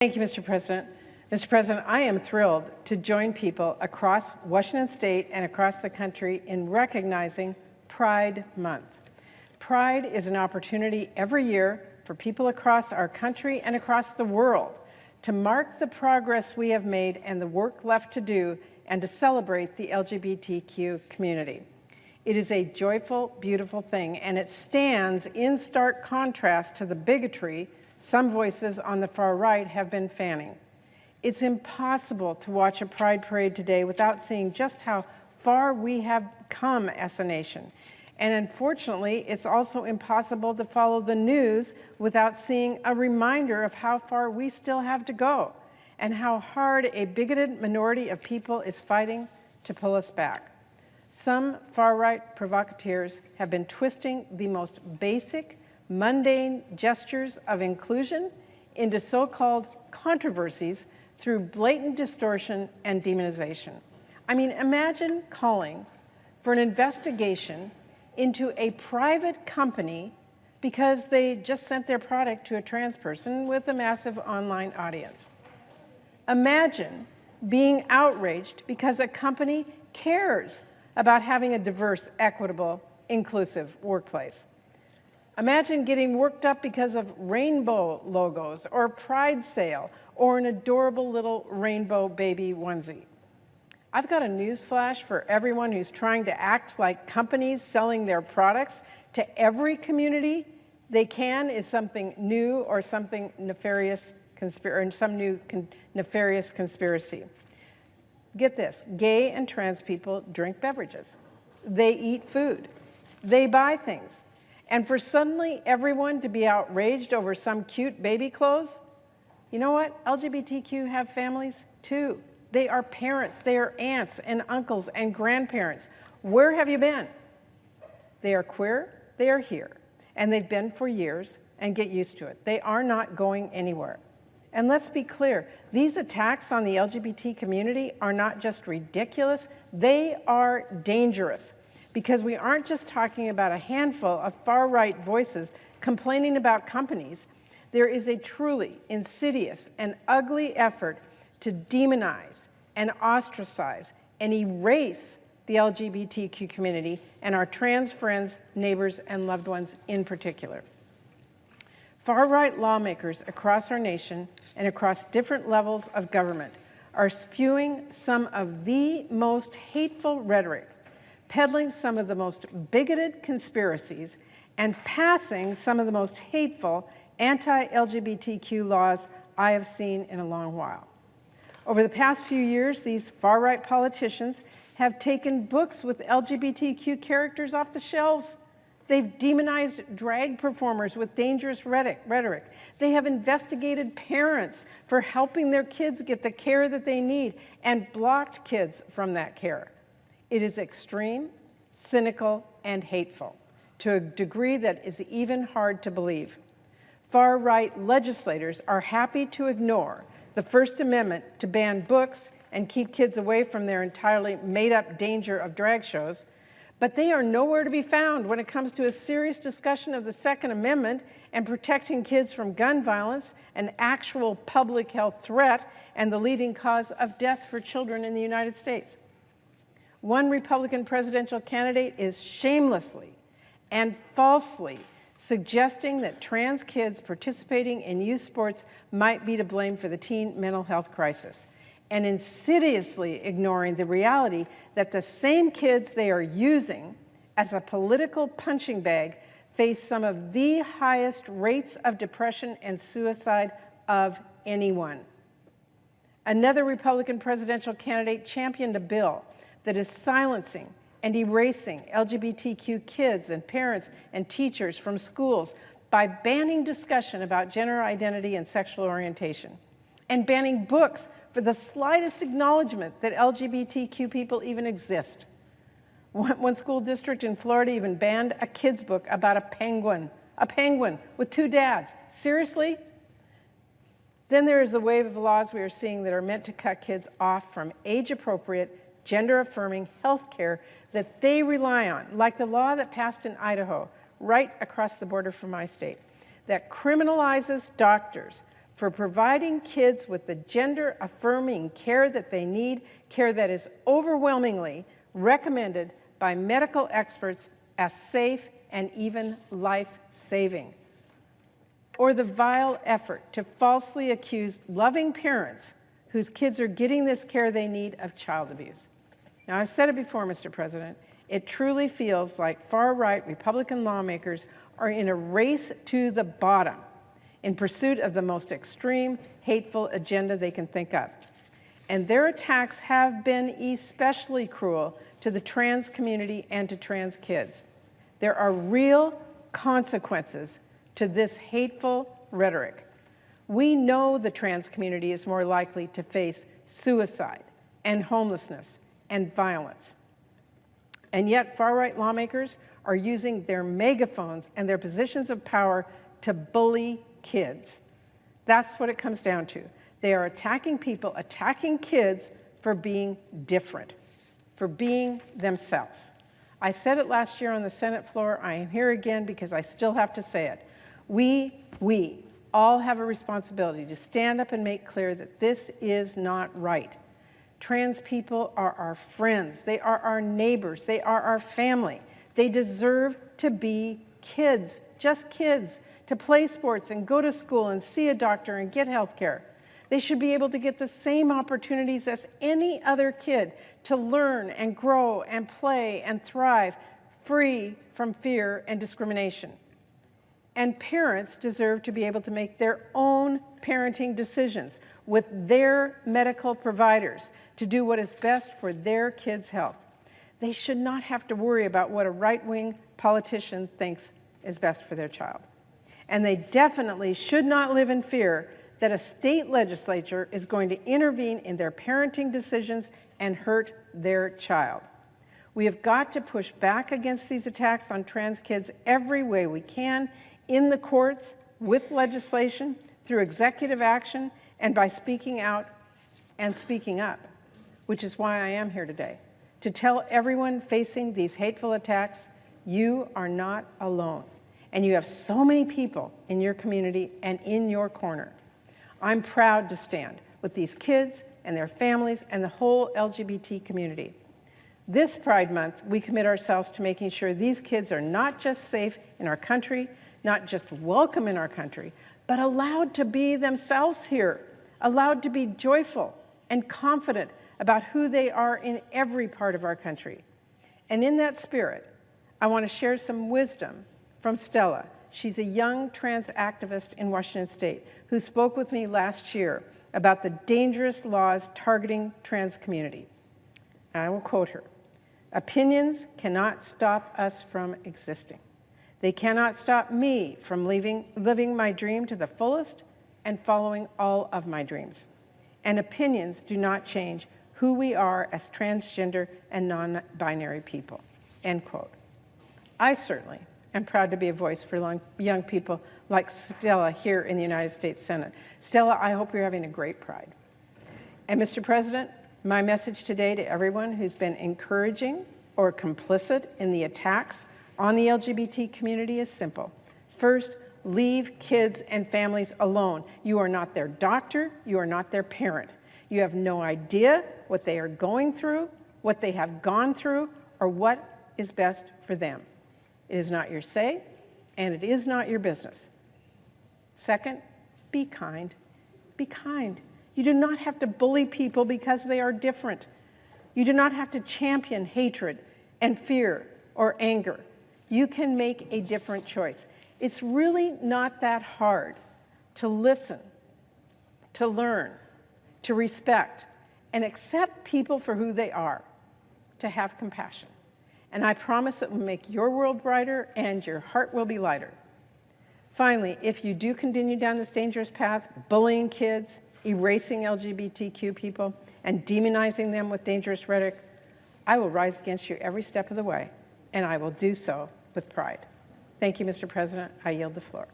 Thank you, Mr. President. Mr. President, I am thrilled to join people across Washington State and across the country in recognizing Pride Month. Pride is an opportunity every year for people across our country and across the world to mark the progress we have made and the work left to do, and to celebrate the LGBTQ community. It is a joyful, beautiful thing, and it stands in stark contrast to the bigotry some voices on the far right have been fanning. It's impossible to watch a Pride parade today without seeing just how far we have come as a nation. And unfortunately, it's also impossible to follow the news without seeing a reminder of how far we still have to go and how hard a bigoted minority of people is fighting to pull us back. Some far-right provocateurs have been twisting the most basic, mundane gestures of inclusion into so-called controversies through blatant distortion and demonization. I mean, imagine calling for an investigation into a private company because they just sent their product to a trans person with a massive online audience. Imagine being outraged because a company cares about having a diverse, equitable, inclusive workplace. Imagine getting worked up because of rainbow logos or a pride sale or an adorable little rainbow baby onesie. I've got a news flash for everyone who's trying to act like companies selling their products to every community they can is something new or something nefarious, nefarious conspiracy. Get this, gay and trans people drink beverages. They eat food. They buy things. And for suddenly everyone to be outraged over some cute baby clothes, you know what? LGBTQ have families too. They are parents, they are aunts and uncles and grandparents. Where have you been? They are queer, they are here, and they've been for years, and get used to it. They are not going anywhere. And let's be clear, these attacks on the LGBT community are not just ridiculous, they are dangerous. Because we aren't just talking about a handful of far-right voices complaining about companies. There is a truly insidious and ugly effort to demonize and ostracize and erase the LGBTQ community and our trans friends, neighbors, and loved ones in particular. Far-right lawmakers across our nation and across different levels of government are spewing some of the most hateful rhetoric, peddling some of the most bigoted conspiracies, and passing some of the most hateful anti-LGBTQ laws I have seen in a long while. Over the past few years, these far-right politicians have taken books with LGBTQ characters off the shelves. They've demonized drag performers with dangerous rhetoric. They have investigated parents for helping their kids get the care that they need and blocked kids from that care. It is extreme, cynical, and hateful to a degree that is even hard to believe. Far-right legislators are happy to ignore the First Amendment to ban books and keep kids away from their entirely made-up danger of drag shows, but they are nowhere to be found when it comes to a serious discussion of the Second Amendment and protecting kids from gun violence, an actual public health threat, and the leading cause of death for children in the United States. One Republican presidential candidate is shamelessly and falsely suggesting that trans kids participating in youth sports might be to blame for the teen mental health crisis, and insidiously ignoring the reality that the same kids they are using as a political punching bag face some of the highest rates of depression and suicide of anyone. Another Republican presidential candidate championed a bill that is silencing and erasing LGBTQ kids and parents and teachers from schools by banning discussion about gender identity and sexual orientation, and banning books for the slightest acknowledgement that LGBTQ people even exist. One school district in Florida even banned a kid's book about a penguin with two dads. Seriously? Then there is a wave of laws we are seeing that are meant to cut kids off from age-appropriate, gender-affirming health care that they rely on, like the law that passed in Idaho, right across the border from my state, that criminalizes doctors for providing kids with the gender-affirming care that they need, care that is overwhelmingly recommended by medical experts as safe and even life-saving. Or the vile effort to falsely accuse loving parents whose kids are getting this care they need of child abuse. Now, I've said it before, Mr. President, it truly feels like far-right Republican lawmakers are in a race to the bottom in pursuit of the most extreme, hateful agenda they can think up. And their attacks have been especially cruel to the trans community and to trans kids. There are real consequences to this hateful rhetoric. We know the trans community is more likely to face suicide and homelessness and violence. And yet far-right lawmakers are using their megaphones and their positions of power to bully kids. That's what it comes down to. They are attacking people, attacking kids for being different, for being themselves. I said it last year on the Senate floor. I am here again because I still have to say it. We all have a responsibility to stand up and make clear that this is not right. Trans people are our friends. They are our neighbors. They are our family. They deserve to be kids, just kids, to play sports and go to school and see a doctor and get health care. They should be able to get the same opportunities as any other kid to learn and grow and play and thrive, free from fear and discrimination. And parents deserve to be able to make their own parenting decisions with their medical providers to do what is best for their kids' health. They should not have to worry about what a right-wing politician thinks is best for their child. And they definitely should not live in fear that a state legislature is going to intervene in their parenting decisions and hurt their child. We have got to push back against these attacks on trans kids every way we can, in the courts, with legislation, through executive action, and by speaking out and speaking up, which is why I am here today, to tell everyone facing these hateful attacks, you are not alone. And you have so many people in your community and in your corner. I'm proud to stand with these kids and their families and the whole LGBT community. This Pride Month, we commit ourselves to making sure these kids are not just safe in our country, not just welcome in our country, but allowed to be themselves here, allowed to be joyful and confident about who they are in every part of our country. And in that spirit, I want to share some wisdom from Stella. She's a young trans activist in Washington State who spoke with me last year about the dangerous laws targeting trans community. And I will quote her. "Opinions cannot stop us from existing. They cannot stop me from living my dream to the fullest and following all of my dreams. And opinions do not change who we are as transgender and non-binary people." End quote. I certainly am proud to be a voice for young people like Stella here in the United States Senate. Stella, I hope you're having a great Pride. And Mr. President, my message today to everyone who's been encouraging or complicit in the attacks on the LGBT community is simple. First, leave kids and families alone. You are not their doctor, you are not their parent. You have no idea what they are going through, what they have gone through, or what is best for them. It is not your say, and it is not your business. Second, be kind. Be kind. You do not have to bully people because they are different. You do not have to champion hatred and fear or anger. You can make a different choice. It's really not that hard to listen, to learn, to respect, and accept people for who they are, to have compassion. And I promise it will make your world brighter and your heart will be lighter. Finally, if you do continue down this dangerous path, bullying kids, erasing LGBTQ people, and demonizing them with dangerous rhetoric, I will rise against you every step of the way, and I will do so with pride. Thank you, Mr. President. I yield the floor.